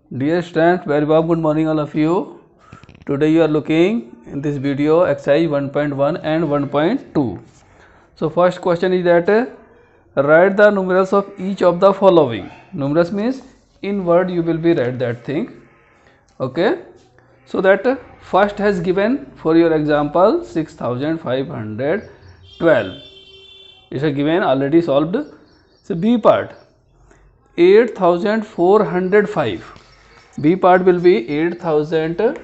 Dear students, very warm good morning all of you. Today you are looking in this video exercise 1.1 and 1.2. So first question is that write the numerals of each of the following. Numerals means in word you will be write that thing. Okay. So that first has given for your example 6512. It is given already solved. So B part 8405. B part will be 8405.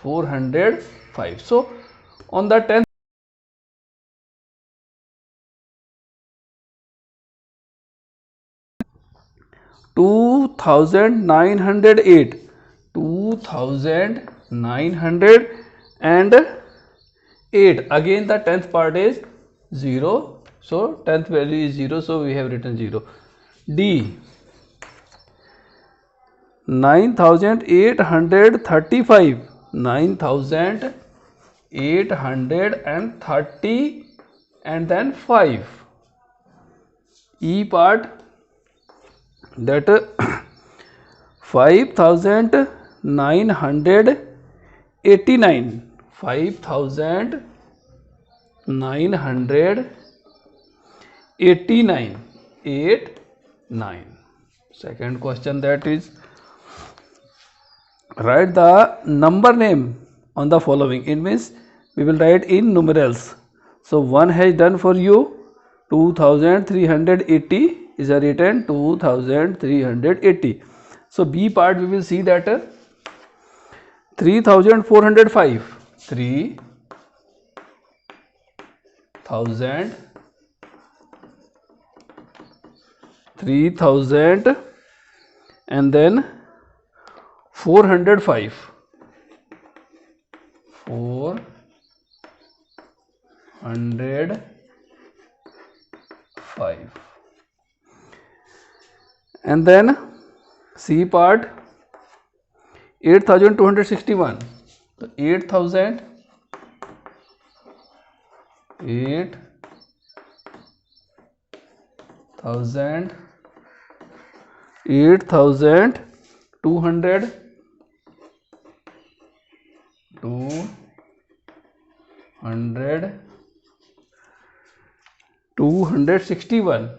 405. So on the 10th 2908. 2908. Again the 10th part is 0. So 10th value is 0. So we have written 0. D 9835. 9830 and then 5. E part that 5989. 5989. 89. Second question, that is write the number name on the following. It means we will write in numerals. So 1 has done for you. 2380 is written 2380. So B part we will see that 3405. 3000 and then 405. 405 and then C part 8261. So 8000 8200 261.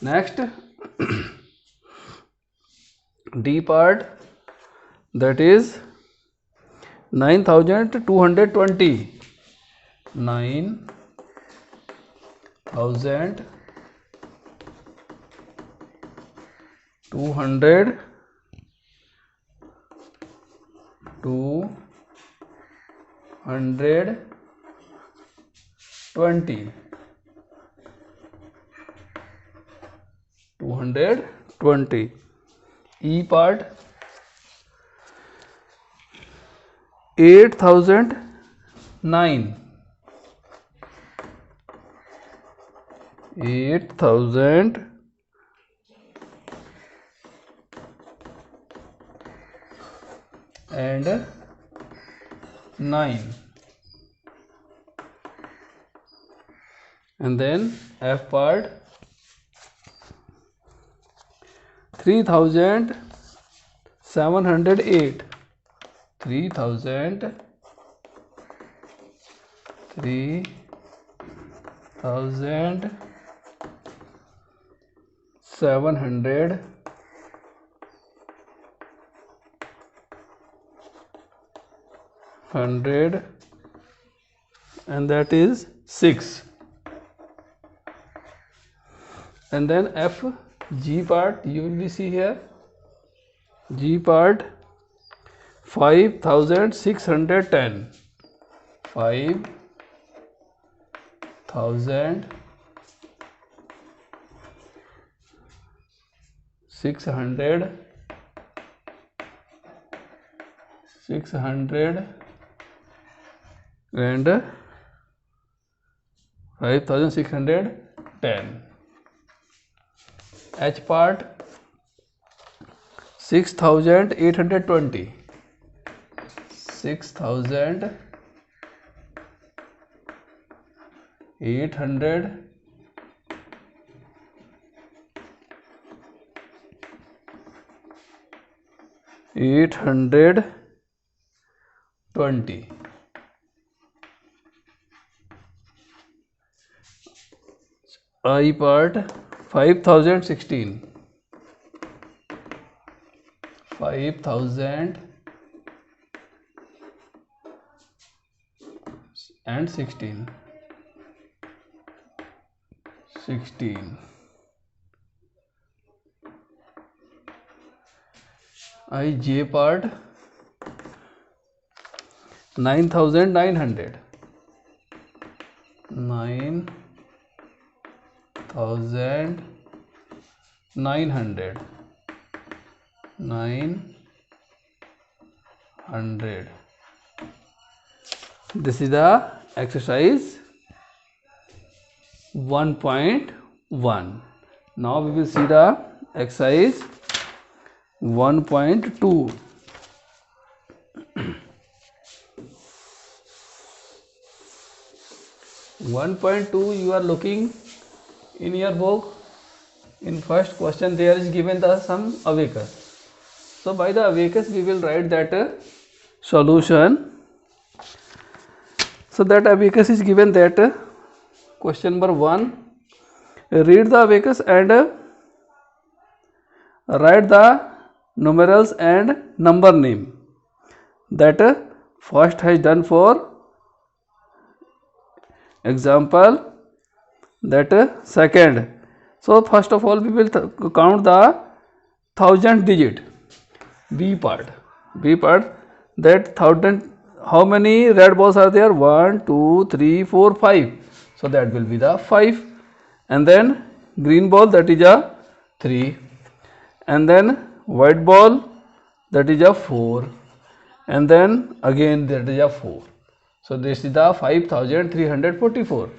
Next D part, that is 9220. 9220 220. E part 8009. 8009 and 9. And then F part 3708. 3708 and that is 6. And then F G part you will see here. G part 5610. 5600 and 5610. H part 6820. 6,800 820. I part 5,016. 5,016. 16. I J part 9,900. 9,900. 900. This is the exercise 1.1. Now we will see the exercise 1.2. 1.2 you are looking in your book. In first question there is given the some abacus. So by the abacus we will write that solution. So that abacus is given that question number 1. Read the abacus and write the numerals and number name that first has done for example, that second. So first of all we will count the 1000 digit. B part that 1000. How many red balls are there? 1 2 3 4 5. So that will be the 5. And then green ball, that is a 3. And then white ball, that is a 4. And then again that is a 4. So this is the 5,344.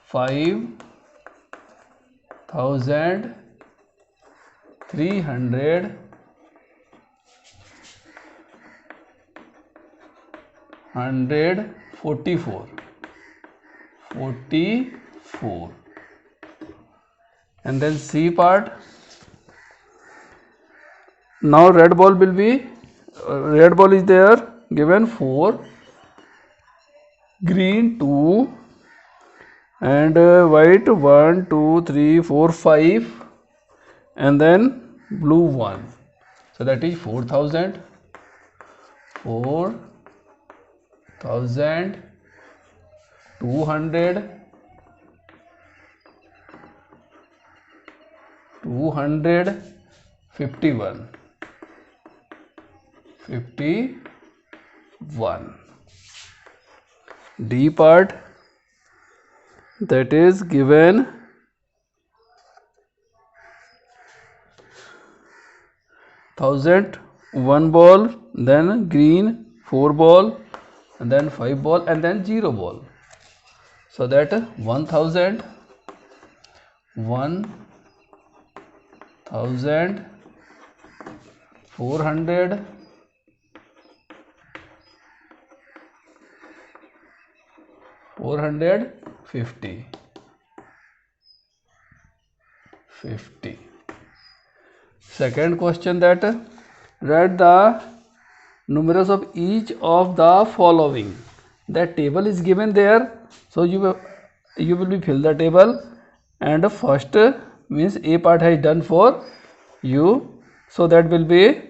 5,344. 44. And then C part. Now red ball will be, red ball is there given 4, green 2, and white 1 2 3 4 5, and then blue 1. So that is 4,000. 4,200. 251. 51. D part, that is given 1000, 1 ball, then green 4 ball, and then 5 ball, and then 0 ball. So that 1,000, 1,400, 450. 50. Second question, that write the numerals of each of the following. That table is given there, so you will be fill the table, and first means A part has done for you, so that will be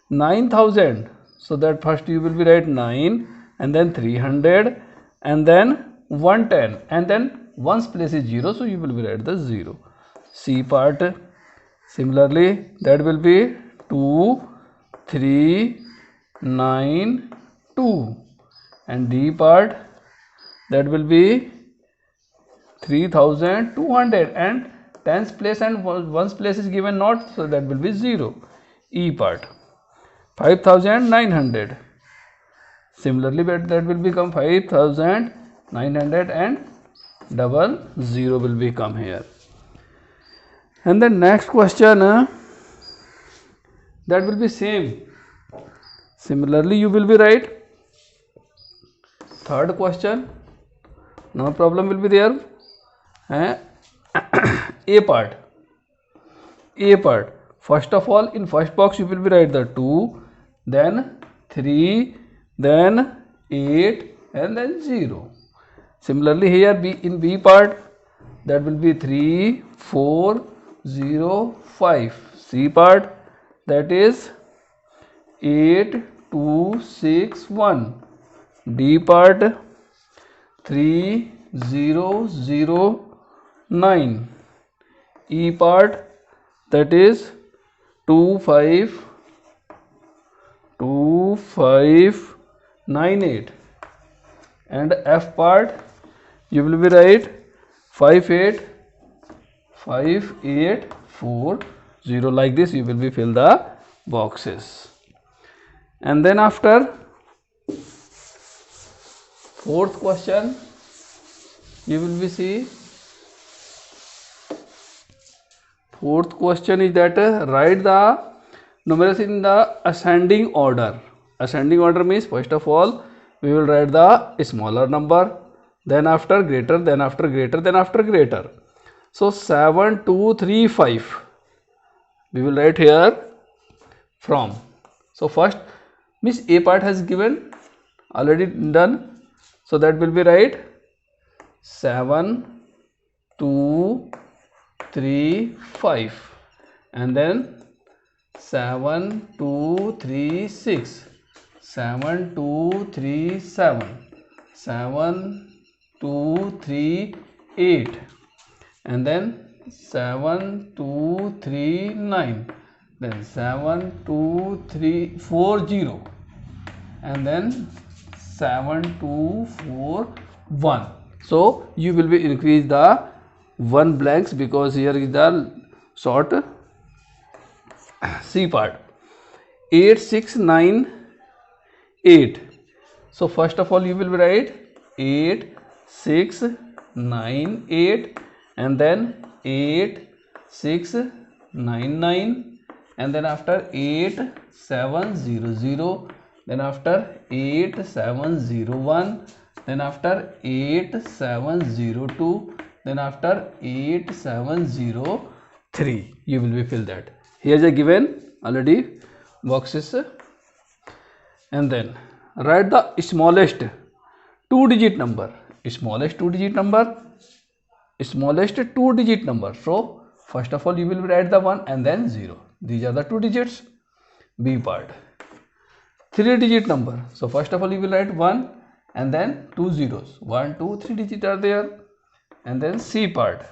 9,000. So that first you will be write 9, and then 300, and then 110, and then one's place is 0, so you will be write the 0. C part, similarly that will be 2, 3, 9, 2, and D part, that will be 3,200, and tens place and ones place is given not, so that will be 0. E part, 5,900. Similarly that will become 5,900, and double 0 will become here. And the next question, that will be same. Similarly you will be write third question, no problem will be there. A part. First of all, in first box you will be write the 2, then 3, then 8 and then 0. Similarly here in B part, that will be 3, 4, 0, 5. C part, that is 8, 2, 6, 1. D part, 3, 0, 0, 9. E part, that is 2, 5, 9, 8. And F part, you will be write 5, 8, 4, 0. Like this you will be fill the boxes. And then after fourth question, you will be see. Fourth question is that write the numerals in the ascending order. Ascending order means first of all we will write the smaller number, then after greater, then after greater, then after greater. So 7, 2, 3, 5 we will write here from. So first means A part has given, already done, so that will be right 7, 2, 3, 5 and then 7, 2, 3, 6, 7, 2, 3, 7, 7, 2, 3, 8 and then 7, 2, 3, 9, then 7, 2, 3, 4, 0 and then 7, 2, 4, 1. So you will be increase the 1 blanks because here is the short C part. 8, 6, 9, 8. So first of all you will write 8, 6, 9, 8 and then 8, 6, 9, 9 and then after 8, 7, 0, 0, then after 8, 7, 0, 1, then after 8, 7, 0, 2, then after 8, 7, 0, 3 you will be fill that. Here is a given already boxes. And then write the smallest 2-digit number. Smallest 2-digit number. So first of all you will write the 1 and then 0. These are the 2 digits. B part. 3-digit number. So first of all you will write 1 and then 2 zeros. 1, 2, 3 digits are there. And then C part.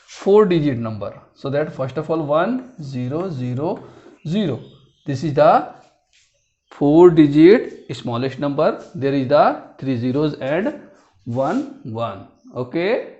4-digit number. So that first of all 1, 0, 0, 0. This is the 4-digit smallest number. There is the 3 zeros and 1, 1. Okay.